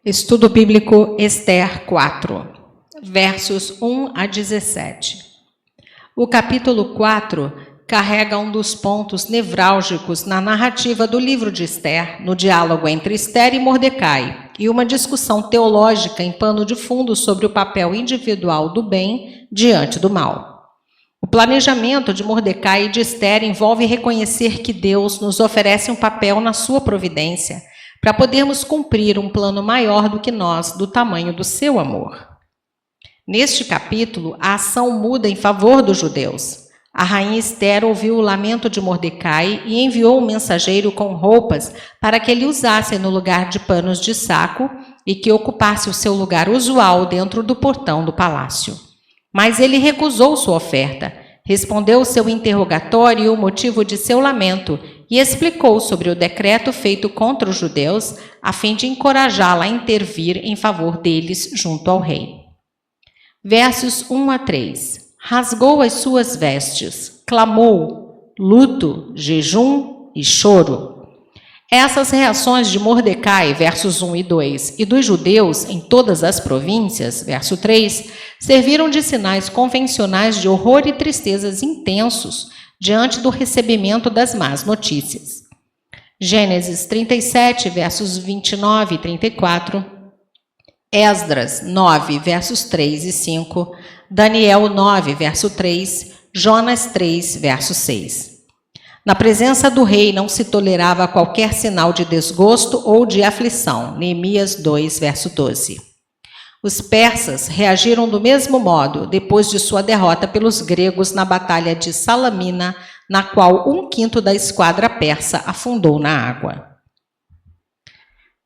Estudo Bíblico Ester 4, versos 1 a 17. O capítulo 4 carrega um dos pontos nevrálgicos na narrativa do livro de Ester, no diálogo entre Ester e Mordecai, e uma discussão teológica em pano de fundo sobre o papel individual do bem diante do mal. O planejamento de Mordecai e de Ester envolve reconhecer que Deus nos oferece um papel na sua providência, para podermos cumprir um plano maior do que nós, do tamanho do seu amor. Neste capítulo, a ação muda em favor dos judeus. A rainha Ester ouviu o lamento de Mordecai e enviou um mensageiro com roupas para que ele usasse no lugar de panos de saco e que ocupasse o seu lugar usual dentro do portão do palácio. Mas ele recusou sua oferta, respondeu o seu interrogatório e o motivo de seu lamento e explicou sobre o decreto feito contra os judeus a fim de encorajá-la a intervir em favor deles junto ao rei. Versos 1 a 3. Rasgou as suas vestes, clamou, luto, jejum e choro. Essas reações de Mordecai, versos 1 e 2, e dos judeus em todas as províncias, verso 3, serviram de sinais convencionais de horror e tristezas intensos diante do recebimento das más notícias. Gênesis 37, versos 29 e 34, Esdras 9, versos 3 e 5, Daniel 9, verso 3, Jonas 3, verso 6. Na presença do rei não se tolerava qualquer sinal de desgosto ou de aflição. Neemias 2, verso 12. Os persas reagiram do mesmo modo depois de sua derrota pelos gregos na batalha de Salamina, na qual 1/5 da esquadra persa afundou na água.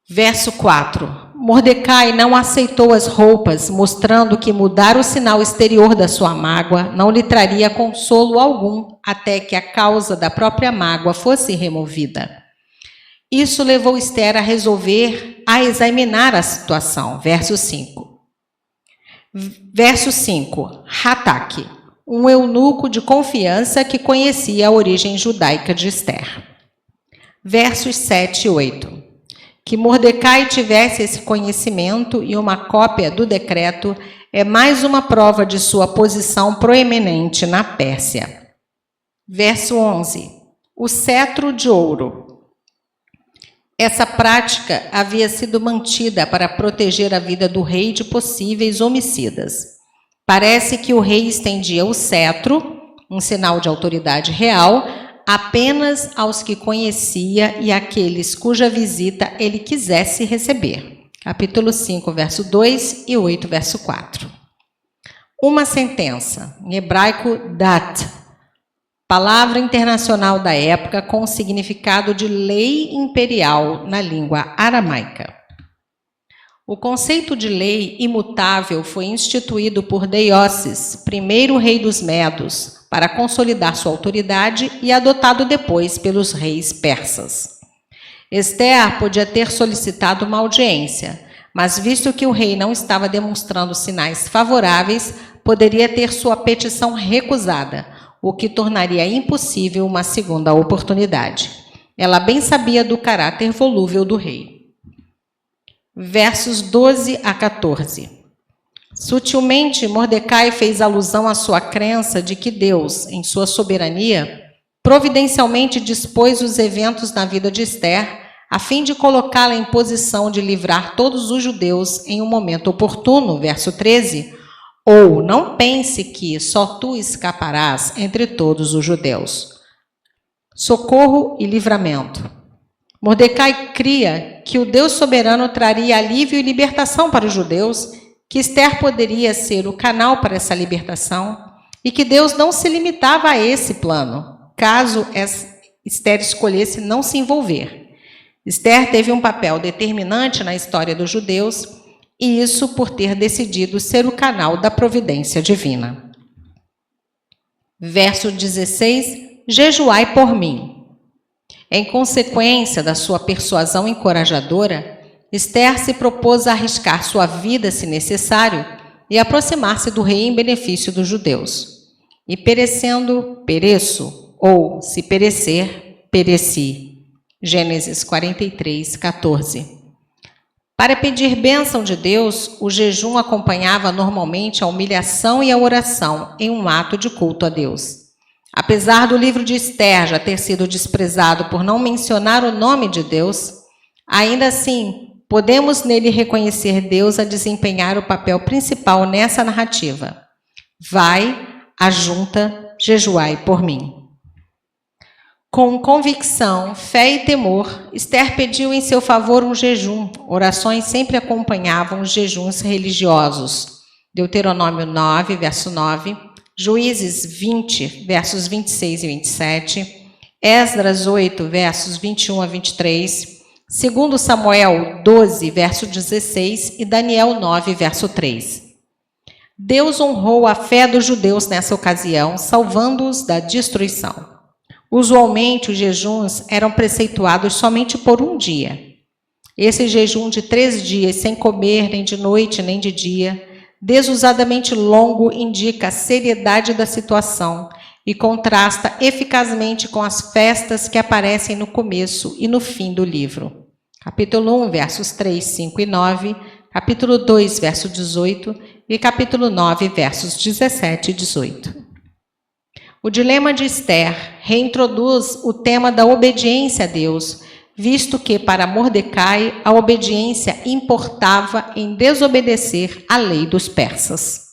Verso 4. Mordecai não aceitou as roupas, mostrando que mudar o sinal exterior da sua mágoa não lhe traria consolo algum até que a causa da própria mágoa fosse removida. Isso levou Ester a examinar a situação. Verso 5. Verso 5. Hataque, um eunuco de confiança que conhecia a origem judaica de Ester. Versos 7 e 8. Que Mordecai tivesse esse conhecimento e uma cópia do decreto é mais uma prova de sua posição proeminente na Pérsia. Verso 11. O cetro de ouro. Essa prática havia sido mantida para proteger a vida do rei de possíveis homicidas. Parece que o rei estendia o cetro, um sinal de autoridade real, apenas aos que conhecia e àqueles cuja visita ele quisesse receber. Capítulo 5, verso 2 e 8, verso 4. Uma sentença, em hebraico dat, palavra internacional da época com o significado de lei imperial na língua aramaica. O conceito de lei imutável foi instituído por Deioces, primeiro rei dos Medos, para consolidar sua autoridade e adotado depois pelos reis persas. Ester podia ter solicitado uma audiência, mas visto que o rei não estava demonstrando sinais favoráveis, poderia ter sua petição recusada, o que tornaria impossível uma segunda oportunidade. Ela bem sabia do caráter volúvel do rei. Versos 12 a 14. Sutilmente, Mordecai fez alusão à sua crença de que Deus, em sua soberania, providencialmente dispôs os eventos na vida de Ester, a fim de colocá-la em posição de livrar todos os judeus em um momento oportuno, verso 13, ou não pense que só tu escaparás entre todos os judeus. Socorro e livramento. Mordecai cria que o Deus soberano traria alívio e libertação para os judeus, que Ester poderia ser o canal para essa libertação e que Deus não se limitava a esse plano, caso Ester escolhesse não se envolver. Ester teve um papel determinante na história dos judeus e isso por ter decidido ser o canal da providência divina. Verso 16, jejuai por mim. Em consequência da sua persuasão encorajadora, Ester se propôs a arriscar sua vida, se necessário, e aproximar-se do rei em benefício dos judeus. E perecendo, pereço, ou se perecer, pereci. Gênesis 43, 14. Para pedir bênção de Deus, o jejum acompanhava normalmente a humilhação e a oração em um ato de culto a Deus. Apesar do livro de Esther já ter sido desprezado por não mencionar o nome de Deus, ainda assim, podemos nele reconhecer Deus a desempenhar o papel principal nessa narrativa. Vai, ajunta, jejuai por mim. Com convicção, fé e temor, Esther pediu em seu favor um jejum. Orações sempre acompanhavam os jejuns religiosos. Deuteronômio 9, verso 9, Juízes 20, versos 26 e 27, Esdras 8, versos 21 a 23, 2 Samuel 12, verso 16 e Daniel 9, verso 3. Deus honrou a fé dos judeus nessa ocasião, salvando-os da destruição. Usualmente, os jejuns eram preceituados somente por um dia. Esse jejum de 3 dias, sem comer nem de noite nem de dia, desusadamente longo, indica a seriedade da situação e contrasta eficazmente com as festas que aparecem no começo e no fim do livro. Capítulo 1, versos 3, 5 e 9, capítulo 2, verso 18 e capítulo 9, versos 17 e 18. O dilema de Esther reintroduz o tema da obediência a Deus, visto que, para Mordecai, a obediência importava em desobedecer à lei dos persas.